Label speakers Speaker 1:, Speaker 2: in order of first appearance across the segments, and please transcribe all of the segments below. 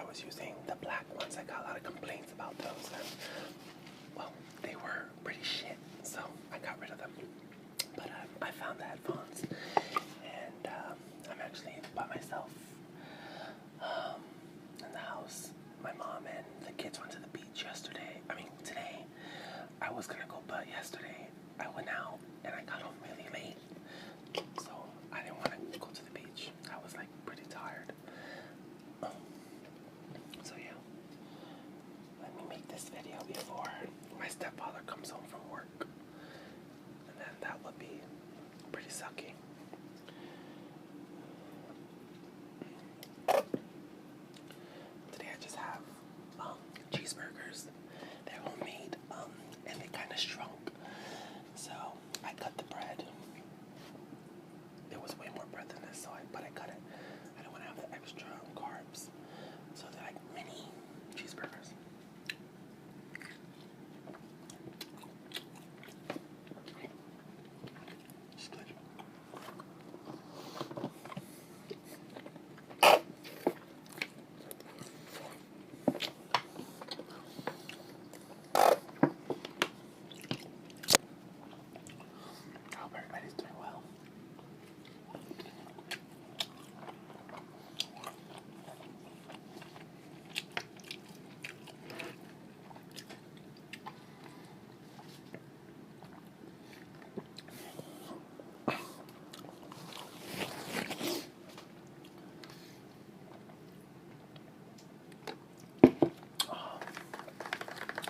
Speaker 1: was using the black ones. I got a lot of complaints about those, and well, they were pretty shit, so I got rid of them. But I found the headphones, and I'm actually by myself in the house. My mom and the kids went to the beach today. I was gonna go, but yesterday I went out and I got home really late, so I didn't want to go to the beach. I was like pretty tired. So yeah, let me make this video before my stepfather comes home from work, and then that would be pretty sucky. Today I just have cheeseburgers. They're homemade, and they kind of shrunk. So I cut the bread. There was way more bread than this, but I cut it. I don't want to have the extra carbs. So they're like mini cheeseburgers. It's good. I hope everybody's doing well.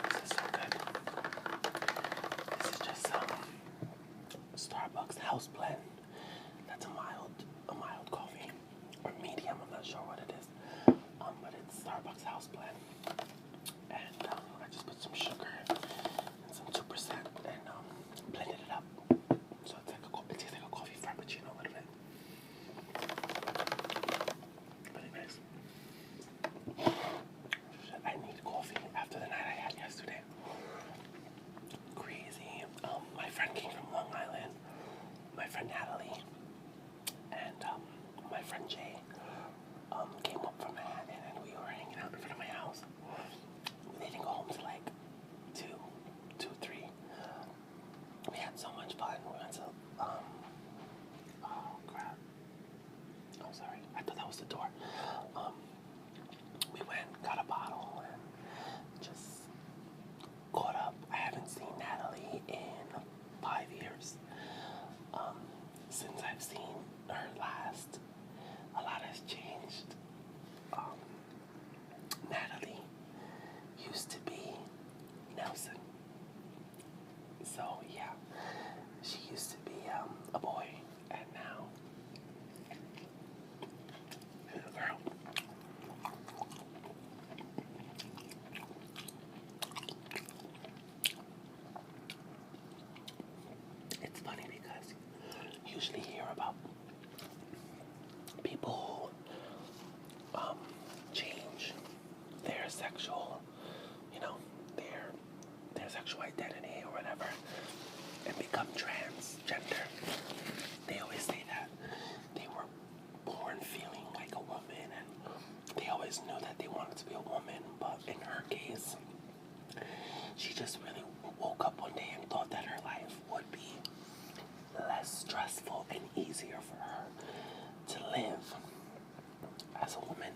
Speaker 1: This is so good. This is just Starbucks house blend. That's a mild coffee, or medium. I'm not sure what it is. But it's Starbucks house blend, and I just put some sugar and some 2% and blended it up. So it tastes like a coffee frappuccino a little bit. But anyways, I need coffee after the night I had yesterday. Crazy. My friend came from Long Island. My friend Natalie and my friend Jay came up from Manhattan, and we were hanging out in front of my house. They didn't go home till like 2, 3. We had so much fun. We went to oh crap. I'm sorry. I thought that was the door. We went, got a bottle, and just caught up. I haven't seen Natalie in 5 years. Since I've seen her last, a lot has changed. Natalie used to be Nelson. So yeah, she used to be a boy, and now she's a girl. It's funny because you usually hear about people who change their sexual, their sexual identity or whatever, and become transgender. They always say that they were born feeling like a woman, and they always knew that they wanted to be a woman, but in her case, she just really woke up one day and thought that her life would be less stressful and easier for her to live as a woman,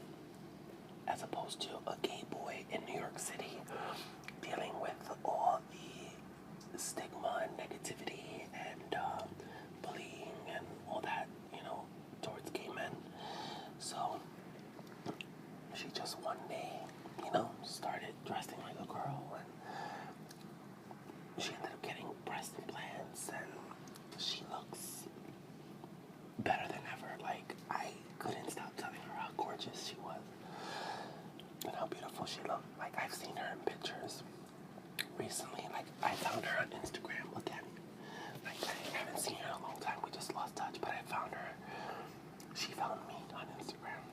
Speaker 1: as opposed to a gay boy in New York City dealing with all the stigma and negativity and bullying and all that, towards gay men. So she just one day, started dressing like a girl, and she ended up getting breast implants, and she looks better than ever. Like, I couldn't stop telling her how gorgeous she was and how beautiful she looked. Like, I've seen her in pictures recently. Like, I found her on Instagram again. Like, I haven't seen her in a long time. We just lost touch, but I found her. She found me on Instagram.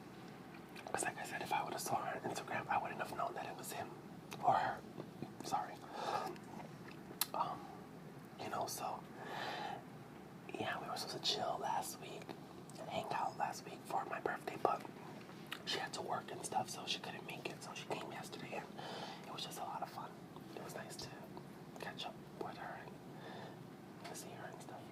Speaker 1: Because like I said, if I would have saw her on Instagram, I wouldn't have known that it was him or her. Sorry. So yeah, we were supposed to chill last week and hang out last week for my birthday, but she had to work and stuff, so she couldn't make it. So she came yesterday, and it was just a lot of fun. It was nice to catch up with her and see her and stuff.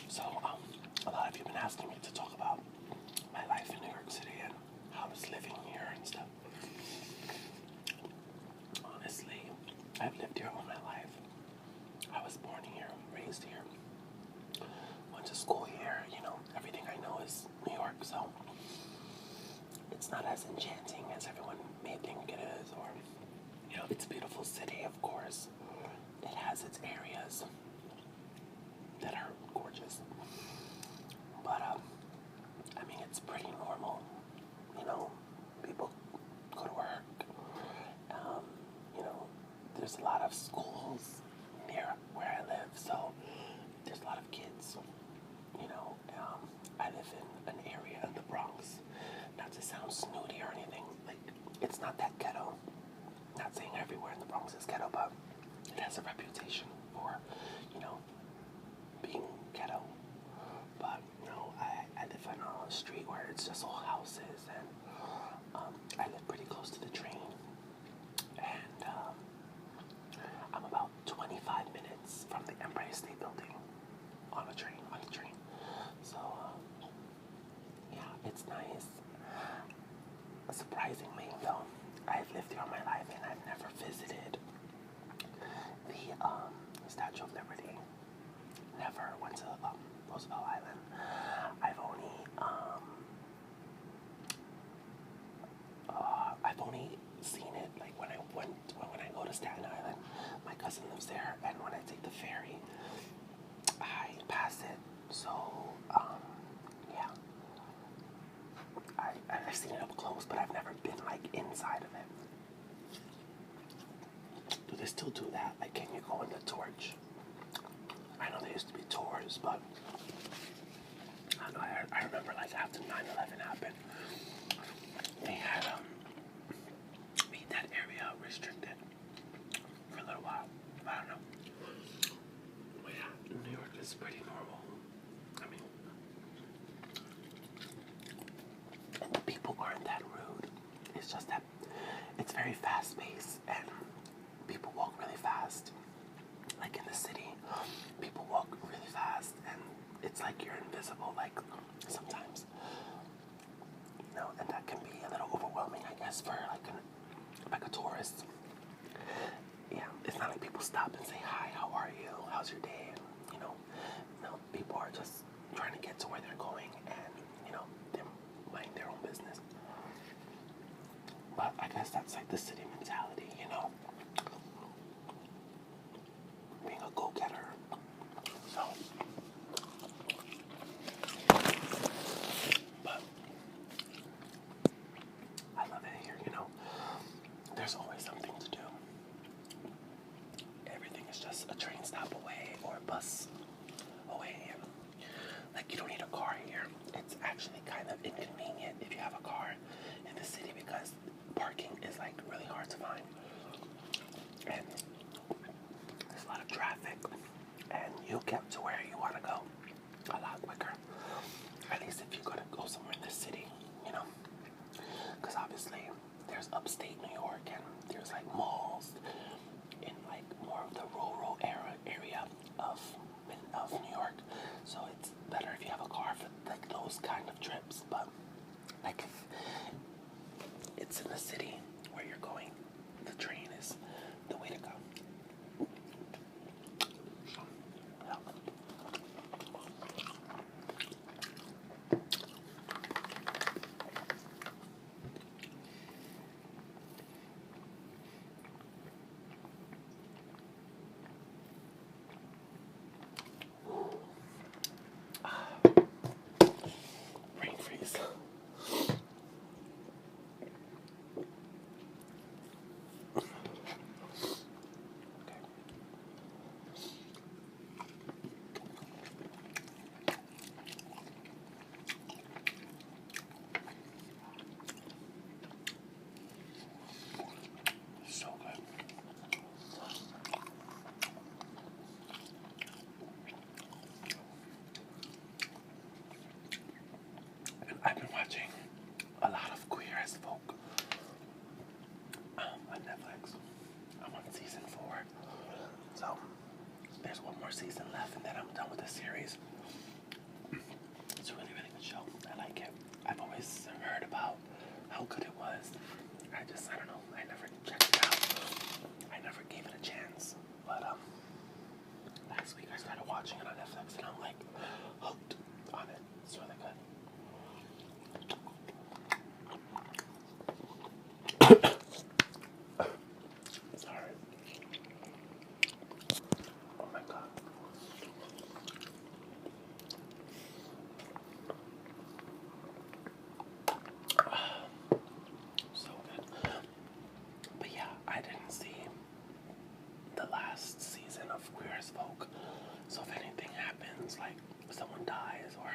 Speaker 1: So, a lot of you have been asking me to talk about my life in New York City and how I was living here and stuff. Honestly, I've lived here all my life. I was born here, raised here, went to school here, everything I know is New York, so it's not as enchanting as everyone may think it is, or, it's a beautiful city, of course. It has its areas that are gorgeous, but, it's pretty normal, people go to work, there's a lot of schools near where I live, so there's a lot of kids, I live in an area in the Bronx, not to sound snooty or anything, it's not that ghetto, not saying everywhere in the Bronx is ghetto, but it has a reputation for, being ghetto, but, I live on a street where it's just all houses, and, I live pretty close to the train, and, I'm about 25 minutes from the Empire State Building on the train, so, yeah, it's nice. Surprisingly, though, I've lived here all my life, and I've never visited the Statue of Liberty. Never went to Roosevelt Island. I've only seen it when I go to Staten Island. My cousin lives there, and when I take the ferry, I pass it. So yeah, I've seen it up close, but I've never been inside of it. Do they still do that? Can you go in the torch? I know there used to be tours, but I don't know. I remember after 9/11 happened, they had made that area restricted for a little while. I don't know. But yeah, New York is pretty normal. The people aren't that rude. It's just that it's very fast-paced, and people walk really fast. In the city, people walk really fast, and it's like you're invisible, sometimes, and that can be a little overwhelming, I guess, for a tourist. Yeah, it's not like people stop and say, hi, how are you, how's your day, and, no, people are just trying to get to where they're going, and, they're minding their own business. But I guess that's the city mentality, being a go-getter. So, but I love it here, there's always something to do. Everything is just a train stop away or a bus away. You don't need a car here. It's actually kind of inconvenient if you have a car in the city, because parking is really hard to find. And there's a lot of traffic, and you'll get to where you want to go a lot quicker. At least if you're going to go somewhere in the city, because obviously there's upstate New York, and there's malls in more of the rural area of New York. So it's better if you have a car for those kind of trips. But if it's in the city where you're going, the train is the way to go. Brain freeze. I've been watching a lot of Queer as Folk on Netflix. I'm on season 4. So there's one more season left and then I'm done with the series. It's a really, really good show. I like it. I've always heard about how good it was. I don't know. I never checked it out. I never gave it a chance. But last week I started watching it on Netflix and I'm like hooked on it. It's really good. Sorry. Oh my god. So good. But yeah, I didn't see the last season of Queer as Folk. So if anything happens, like someone dies or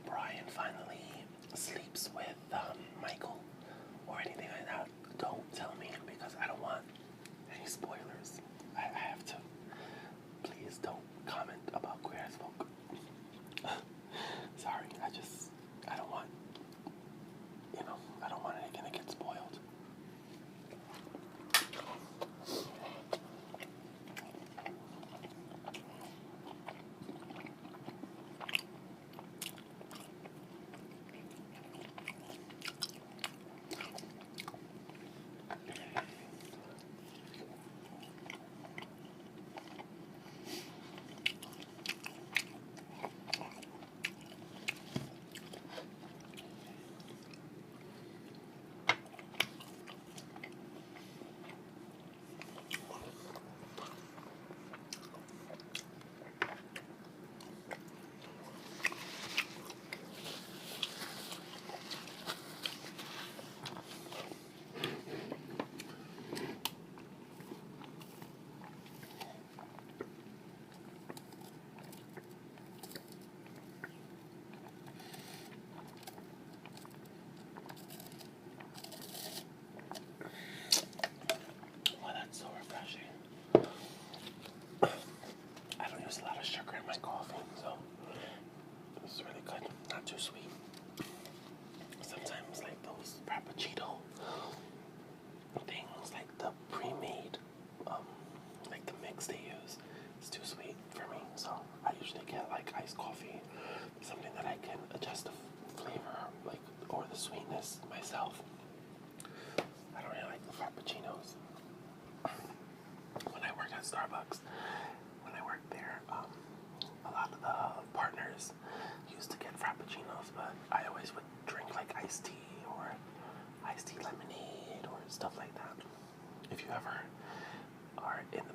Speaker 1: Brian finally sleeps with Michael or anything like that, don't tell me because I don't want any spoilers. I have to. Please don't comment about Queer as Folk. Sorry, I don't want, I don't want anything to get spoiled. A lot of sugar in my coffee, so it's really good. Not too sweet. Sometimes, like those frappuccino things, like the pre-made, like the mix they use, it's too sweet for me. So I usually get like iced coffee, something that I can adjust the flavor, like or the sweetness myself. I don't really like the frappuccinos. When I worked at Starbucks. There, a lot of the partners used to get frappuccinos, but I always would drink like iced tea or iced tea lemonade or stuff like that. If you ever are in the